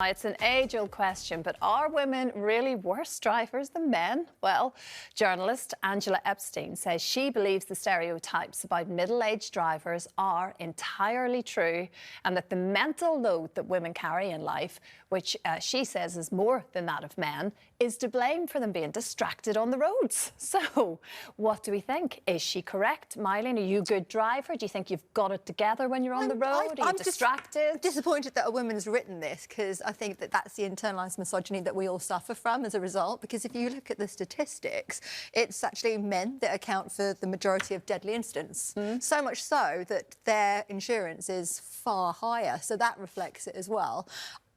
It's an age-old question, but are women really worse drivers than men? Well, journalist Angela Epstein says she believes the stereotypes about middle-aged drivers are entirely true and that the mental load that women carry in life, which she says is more than that of men, is to blame for them being distracted on the roads. So, what do we think? Is she correct? Mylene, are you a good driver? Do you think you've got it together when you're on the road? Are you distracted? I'm disappointed that a woman has written this, because I think that that's the internalised misogyny that we all suffer from as a result. Because if you look at the statistics, it's actually men that account for the majority of deadly incidents. So much so that their insurance is far higher. So that reflects it as well.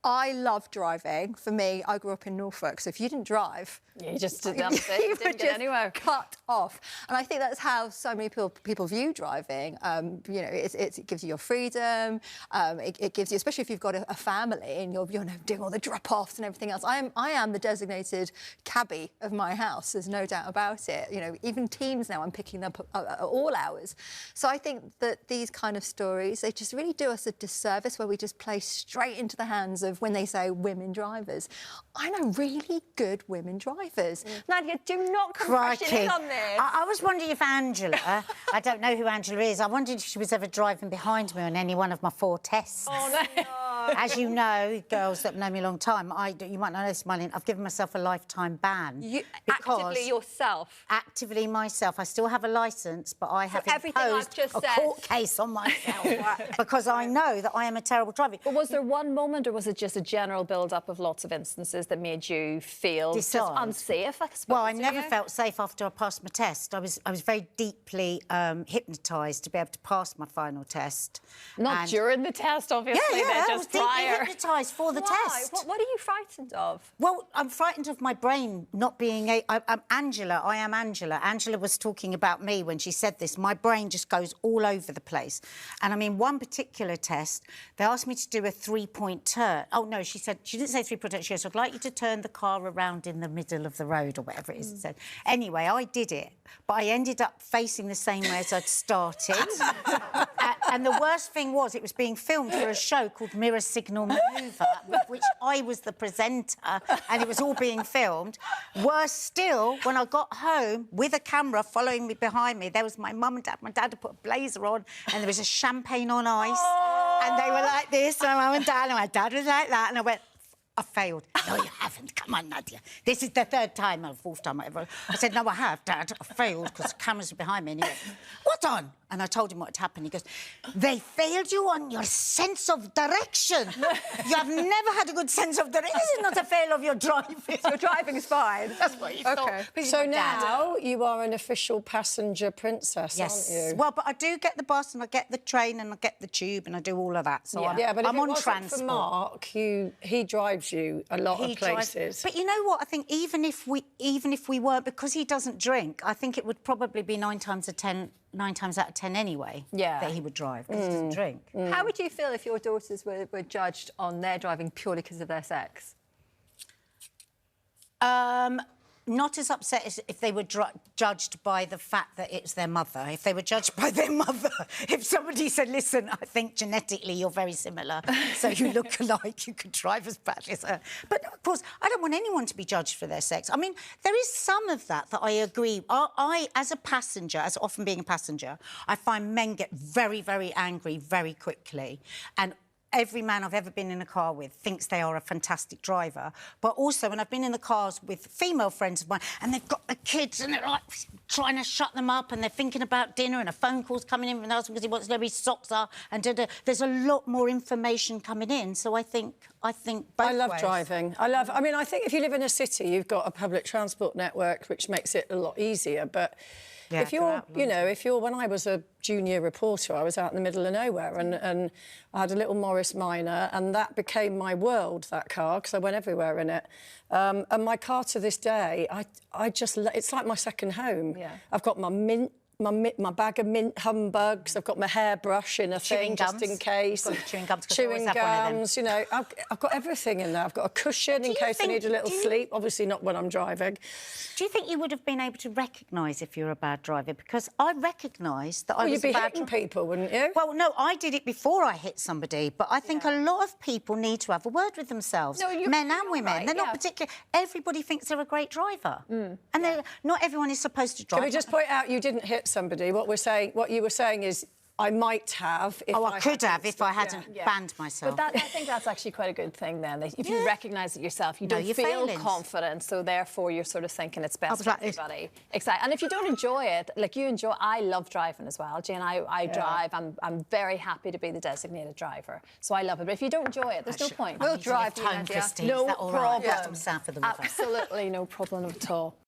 I love driving. For me, I grew up in Norfolk, so if you didn't drive... You just didn't get anywhere. Cut off. And I think that's how so many people view driving. You know, it gives you your freedom. It gives you, especially if you've got a family and you're doing all the drop-offs and everything else. I am the designated cabbie of my house, there's no doubt about it. You know, even teams now, I'm picking them up at all hours. So I think that these kind of stories, they just really do us a disservice where we just play straight into the hands of when they say women drivers. I know really good women drivers. Nadia, do not come crashing in on this. I was wondering if Angela, I don't know who Angela is, I wondered if she was ever driving behind me on any one of my 4 tests. Oh, no. As you know, girls that know me a long time, you might not know this, Mylene, I've given myself a lifetime ban. Actively yourself? Actively myself. I still have a licence, but I have imposed a court case on myself because I know that I am a terrible driver. But was there one moment, or was it just a general build-up of lots of instances that made you feel just unsafe, I suppose? Well, I never felt safe after I passed my test. I was very deeply hypnotised to be able to pass my final test. Not during the test, obviously. Yeah, just I was prior. deeply hypnotised for the test. What are you frightened of? Well, I'm frightened of my brain not being I'm Angela. I am Angela. Angela was talking about me when she said this. My brain just goes all over the place. And I mean, one particular test, they asked me to do a 3-point turn. Oh, no, she said, she didn't say 3-point turn. She said, I'd like you to turn the car around in the middle of the road or whatever it is it said. Anyway, I did it, but I ended up facing the same way as I'd started. And the worst thing was it was being filmed for a show called Mirror Signal Manoeuvre, which I was the presenter, and it was all being filmed. Worse still, when I got home with a camera following me behind me, there was my mum and dad. My dad had put a blazer on, and there was a champagne on ice, and they were like this, and my mum and dad, and my dad was like that, and I went, I failed. No, you haven't. Come on, Nadia. This is the 3rd time or 4th time I ever... I said, no, I have, Dad. I failed because the cameras were behind me. And he went, what on? And I told him what had happened. He goes, they failed you on your sense of direction. You have never had a good sense of direction. This is not a fail of your driving. Your driving is fine. That's what you thought. So now you are an official passenger princess, aren't you? Well, but I do get the bus and I get the train and I get the tube and I do all of that. So but I'm if on it transport. wasn't for Mark, he drives you a lot of places. But you know what? I think even if we were, because he doesn't drink, I think it would probably be 9 times out of 10 anyway that he would drive, because he doesn't drink. How would you feel if your daughters were judged on their driving purely because of their sex? Not as upset as if they were judged by the fact that it's their mother. If they were judged by their mother, if somebody said, listen, I think genetically you're very similar, so you look alike, you could drive as badly as her. But, of course, I don't want anyone to be judged for their sex. I mean, there is some of that I agree. I, as a passenger, as often being a passenger, I find men get very, very angry very quickly. And every man I've ever been in a car with thinks they are a fantastic driver. But also, when I've been in the cars with female friends of mine and they've got the kids and they're like trying to shut them up and they're thinking about dinner and a phone call's coming in from the husband because he wants to know where his socks are and there's a lot more information coming in. So I think both I love ways. driving. I mean, I think if you live in a city, you've got a public transport network which makes it a lot easier. But if you're, when I was a junior reporter, I was out in the middle of nowhere and I had a little Morris Minor and that became my world, that car, because I went everywhere in it. And my car to this day, it's like my second home. Yeah. I've got my mint my bag of mint humbugs. I've got my hairbrush in a thing just in case. You've got chewing gums. Chewing gums, you know. I've got everything in there. I've got a cushion in case I need a little sleep. Obviously not when I'm driving. Do you think you would have been able to recognise if you're a bad driver? Because I recognised that I was you'd be a bad hitting people, wouldn't you? Well, no, I did it before I hit somebody, but I think a lot of people need to have a word with themselves, men and women. Right, they're not particular. Everybody thinks they're a great driver, and not everyone is supposed to drive. Can we just point out you didn't hit somebody? What you were saying is I might have if I could have if I hadn't banned myself. But I think that's actually quite a good thing then. If you recognise it yourself, you don't feel confident, so therefore you're sort of thinking it's best for everybody. Exactly. And if you don't enjoy it, like you enjoy, I love driving as well. Jane, I drive. I'm very happy to be the designated driver, so I love it. But if you don't enjoy it, there's no point. We'll drive home, Christine. No Is that all right? problem. South of the river. Absolutely no problem at all.